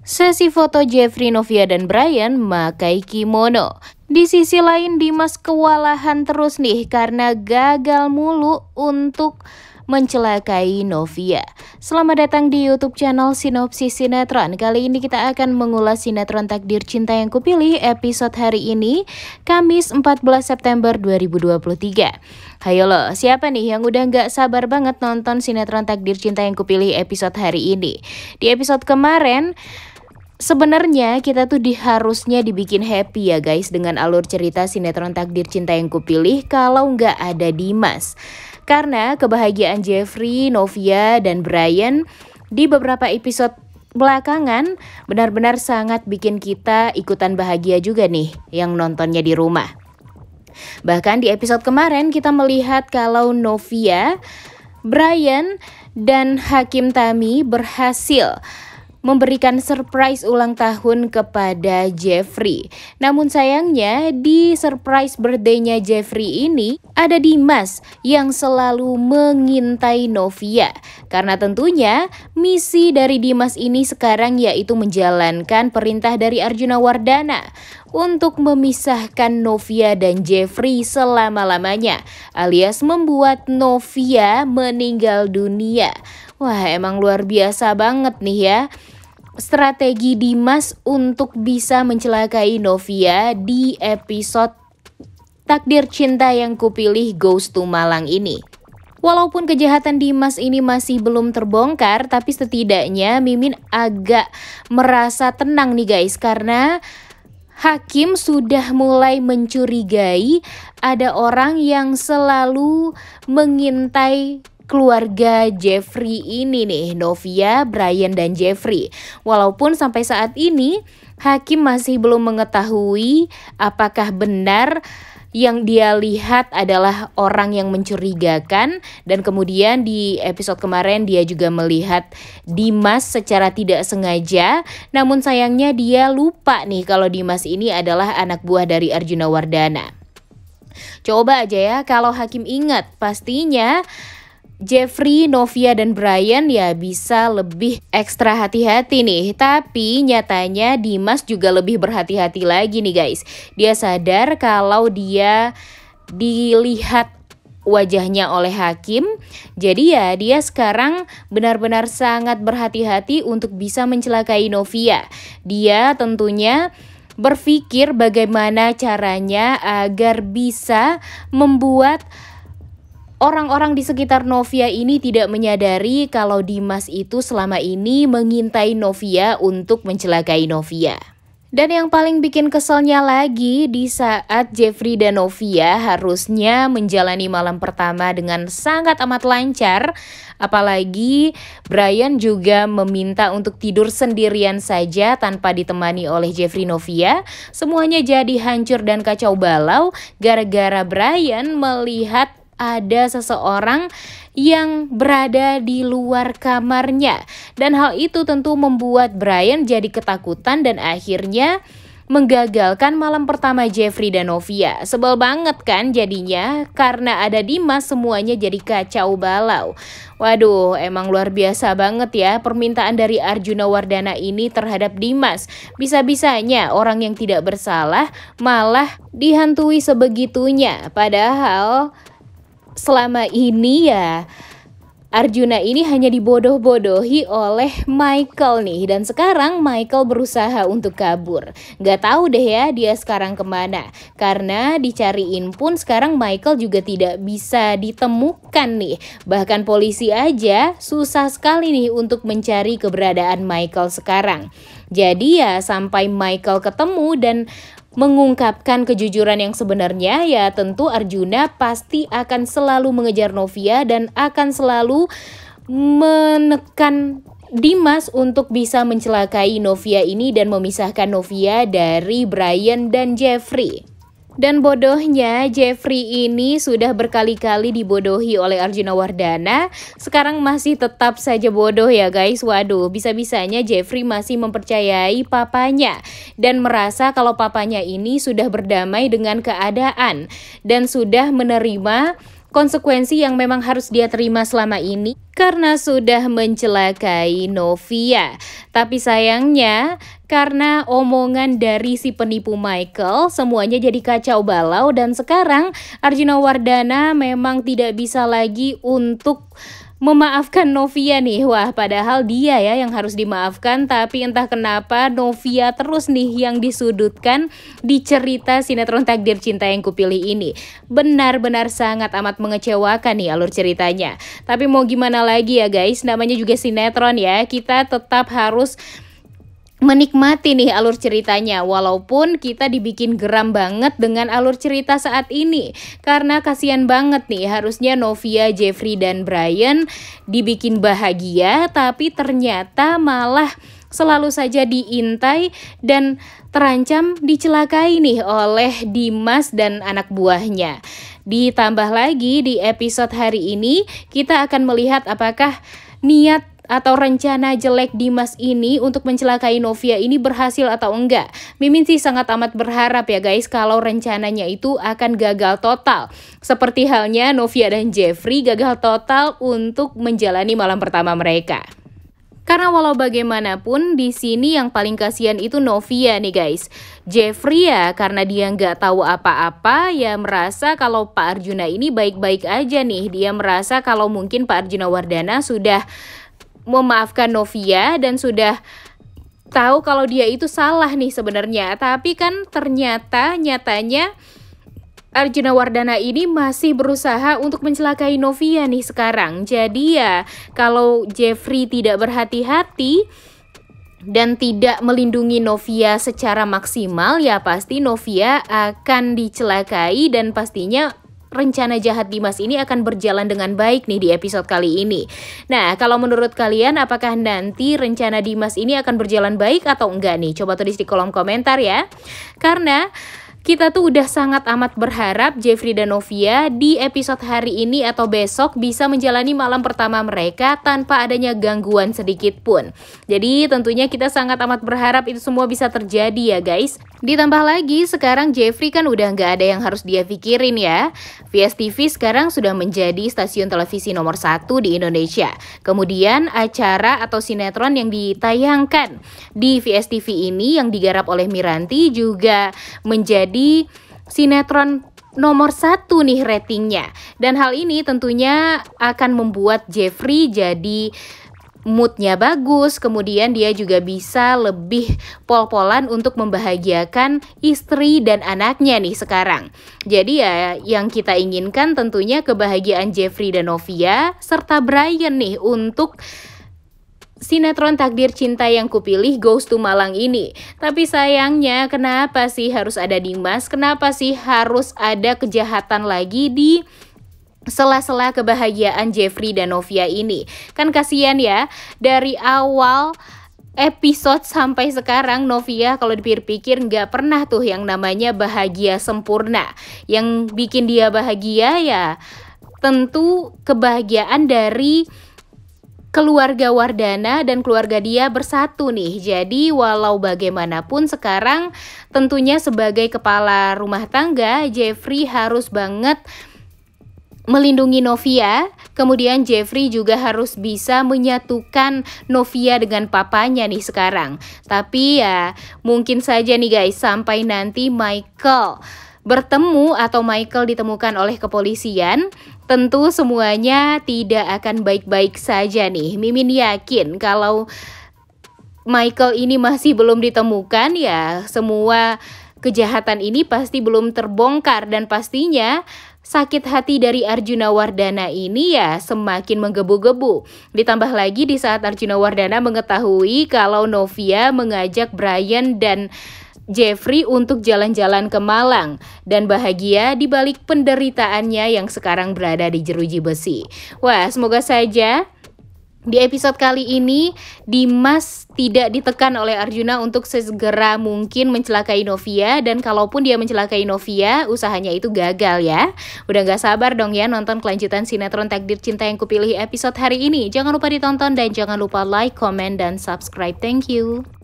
Sesi foto Jeffrey, Novia, dan Brian memakai kimono. Di sisi lain, Dimas kewalahan terus nih karena gagal mulu untuk mencelakai Novia. Selamat datang di YouTube channel Sinopsis Sinetron. Kali ini kita akan mengulas sinetron Takdir Cinta Yang Kupilih episode hari ini, Kamis 14 September 2023. Hayo lo, siapa nih yang udah gak sabar banget nonton sinetron Takdir Cinta Yang Kupilih episode hari ini? Di episode kemarin, sebenarnya kita tuh harusnya dibikin happy ya guys dengan alur cerita sinetron Takdir Cinta Yang Kupilih kalau nggak ada Dimas. Karena kebahagiaan Jeffrey, Novia, dan Brian di beberapa episode belakangan benar-benar sangat bikin kita ikutan bahagia juga nih yang nontonnya di rumah. Bahkan di episode kemarin kita melihat kalau Novia, Brian, dan Hakim Tami berhasil memberikan surprise ulang tahun kepada Jeffrey. Namun sayangnya di surprise birthday-nya Jeffrey ini ada Dimas yang selalu mengintai Novia. Karena tentunya misi dari Dimas ini sekarang yaitu menjalankan perintah dari Arjuna Wardana untuk memisahkan Novia dan Jeffrey selama-lamanya, alias membuat Novia meninggal dunia. Wah, emang luar biasa banget nih ya strategi Dimas untuk bisa mencelakai Novia di episode Takdir Cinta Yang Kupilih Goes to Malang ini. Walaupun kejahatan Dimas ini masih belum terbongkar, tapi setidaknya Mimin agak merasa tenang nih guys, karena Hakim sudah mulai mencurigai ada orang yang selalu mengintai keluarga Jeffrey ini nih, Novia, Brian, dan Jeffrey. Walaupun sampai saat ini Hakim masih belum mengetahui apakah benar yang dia lihat adalah orang yang mencurigakan, dan kemudian di episode kemarin dia juga melihat Dimas secara tidak sengaja. Namun sayangnya dia lupa nih kalau Dimas ini adalah anak buah dari Arjuna Wardana. Coba aja ya kalau Hakim ingat, pastinya Jeffrey, Novia, dan Brian ya bisa lebih ekstra hati-hati nih. Tapi nyatanya Dimas juga lebih berhati-hati lagi nih guys. Dia sadar kalau dia dilihat wajahnya oleh Hakim. Jadi ya dia sekarang benar-benar sangat berhati-hati untuk bisa mencelakai Novia. Dia tentunya berpikir bagaimana caranya agar bisa membuat orang-orang di sekitar Novia ini tidak menyadari kalau Dimas itu selama ini mengintai Novia untuk mencelakai Novia. Dan yang paling bikin keselnya lagi, di saat Jeffrey dan Novia harusnya menjalani malam pertama dengan sangat amat lancar, apalagi Brian juga meminta untuk tidur sendirian saja tanpa ditemani oleh Jeffrey Novia. Semuanya jadi hancur dan kacau balau gara-gara Brian melihat ada seseorang yang berada di luar kamarnya. Dan hal itu tentu membuat Brian jadi ketakutan dan akhirnya menggagalkan malam pertama Jeffrey dan Novia. Sebel banget kan jadinya, karena ada Dimas semuanya jadi kacau balau. Waduh, emang luar biasa banget ya permintaan dari Arjuna Wardana ini terhadap Dimas. Bisa-bisanya orang yang tidak bersalah malah dihantui sebegitunya. Padahal selama ini ya Arjuna ini hanya dibodoh-bodohi oleh Michael nih. Dan sekarang Michael berusaha untuk kabur. Gak tahu deh ya dia sekarang kemana. Karena dicariin pun sekarang Michael juga tidak bisa ditemukan nih. Bahkan polisi aja susah sekali nih untuk mencari keberadaan Michael sekarang. Jadi ya sampai Michael ketemu dan mengungkapkan kejujuran yang sebenarnya, ya tentu Arjuna pasti akan selalu mengejar Novia dan akan selalu menekan Dimas untuk bisa mencelakai Novia ini dan memisahkan Novia dari Brian dan Jeffrey. Dan bodohnya Jeffrey ini sudah berkali-kali dibodohi oleh Arjuna Wardana, sekarang masih tetap saja bodoh ya guys. Waduh, bisa-bisanya Jeffrey masih mempercayai papanya dan merasa kalau papanya ini sudah berdamai dengan keadaan dan sudah menerima konsekuensi yang memang harus dia terima selama ini karena sudah mencelakai Novia. Tapi sayangnya karena omongan dari si penipu Michael, semuanya jadi kacau balau dan sekarang Arjuna Wardana memang tidak bisa lagi untuk memaafkan Novia nih. Wah, padahal dia ya yang harus dimaafkan, tapi entah kenapa Novia terus nih yang disudutkan di cerita sinetron Takdir Cinta Yang Kupilih ini. Benar-benar sangat amat mengecewakan nih alur ceritanya. Tapi mau gimana lagi ya guys, namanya juga sinetron ya, kita tetap harus menikmati nih alur ceritanya, walaupun kita dibikin geram banget dengan alur cerita saat ini karena kasihan banget nih, harusnya Novia, Jeffrey, dan Brian dibikin bahagia tapi ternyata malah selalu saja diintai dan terancam dicelakai nih oleh Dimas dan anak buahnya. Ditambah lagi di episode hari ini kita akan melihat apakah niat atau rencana jelek Dimas ini untuk mencelakai Novia ini berhasil atau enggak. Mimin sih sangat amat berharap ya guys kalau rencananya itu akan gagal total. Seperti halnya Novia dan Jeffrey gagal total untuk menjalani malam pertama mereka. Karena walau bagaimanapun di sini yang paling kasihan itu Novia nih guys. Jeffrey ya karena dia nggak tahu apa-apa ya merasa kalau Pak Arjuna ini baik-baik aja nih. Dia merasa kalau mungkin Pak Arjuna Wardana sudah memaafkan Novia dan sudah tahu kalau dia itu salah nih sebenarnya. Tapi kan ternyata nyatanya Arjuna Wardana ini masih berusaha untuk mencelakai Novia nih sekarang. Jadi ya kalau Jeffrey tidak berhati-hati dan tidak melindungi Novia secara maksimal ya pasti Novia akan dicelakai dan pastinya rencana jahat Dimas ini akan berjalan dengan baik nih di episode kali ini. Nah, kalau menurut kalian apakah nanti rencana Dimas ini akan berjalan baik atau enggak nih? Coba tulis di kolom komentar ya. Karena kita tuh udah sangat amat berharap Jeffrey dan Novia di episode hari ini atau besok bisa menjalani malam pertama mereka tanpa adanya gangguan sedikit pun. Jadi tentunya kita sangat amat berharap itu semua bisa terjadi ya guys. Ditambah lagi sekarang Jeffrey kan udah nggak ada yang harus dia pikirin ya. VS TV sekarang sudah menjadi stasiun televisi nomor 1 di Indonesia. Kemudian acara atau sinetron yang ditayangkan di VS TV ini yang digarap oleh Miranti juga menjadi sinetron nomor 1 nih ratingnya. Dan hal ini tentunya akan membuat Jeffrey jadi moodnya bagus, kemudian dia juga bisa lebih pol-polan untuk membahagiakan istri dan anaknya nih sekarang. Jadi ya yang kita inginkan tentunya kebahagiaan Jeffrey dan Novia serta Brian nih untuk sinetron Takdir Cinta Yang Kupilih Goes to Malang ini. Tapi sayangnya kenapa sih harus ada Dimas? Kenapa sih harus ada kejahatan lagi di sela-sela kebahagiaan Jeffrey dan Novia ini? Kan kasihan ya, dari awal episode sampai sekarang Novia kalau dipikir-pikir nggak pernah tuh yang namanya bahagia sempurna. Yang bikin dia bahagia ya tentu kebahagiaan dari keluarga Wardana dan keluarga dia bersatu nih. Jadi walau bagaimanapun sekarang tentunya sebagai kepala rumah tangga Jeffrey harus banget melindungi Novia. Kemudian Jeffrey juga harus bisa menyatukan Novia dengan papanya nih sekarang. Tapi ya mungkin saja nih guys sampai nanti Michael bertemu atau Michael ditemukan oleh kepolisian, tentu semuanya tidak akan baik-baik saja nih. Mimin yakin kalau Michael ini masih belum ditemukan ya semua kejahatan ini pasti belum terbongkar dan pastinya sakit hati dari Arjuna Wardana ini ya semakin menggebu-gebu. Ditambah lagi di saat Arjuna Wardana mengetahui kalau Novia mengajak Brian dan Jeffrey untuk jalan-jalan ke Malang dan bahagia di balik penderitaannya yang sekarang berada di jeruji besi. Wah, semoga saja di episode kali ini Dimas tidak ditekan oleh Arjuna untuk segera mungkin mencelakai Novia, dan kalaupun dia mencelakai Novia, usahanya itu gagal ya. Udah gak sabar dong ya nonton kelanjutan sinetron Takdir Cinta Yang Kupilih episode hari ini. Jangan lupa ditonton dan jangan lupa like, comment, dan subscribe. Thank you.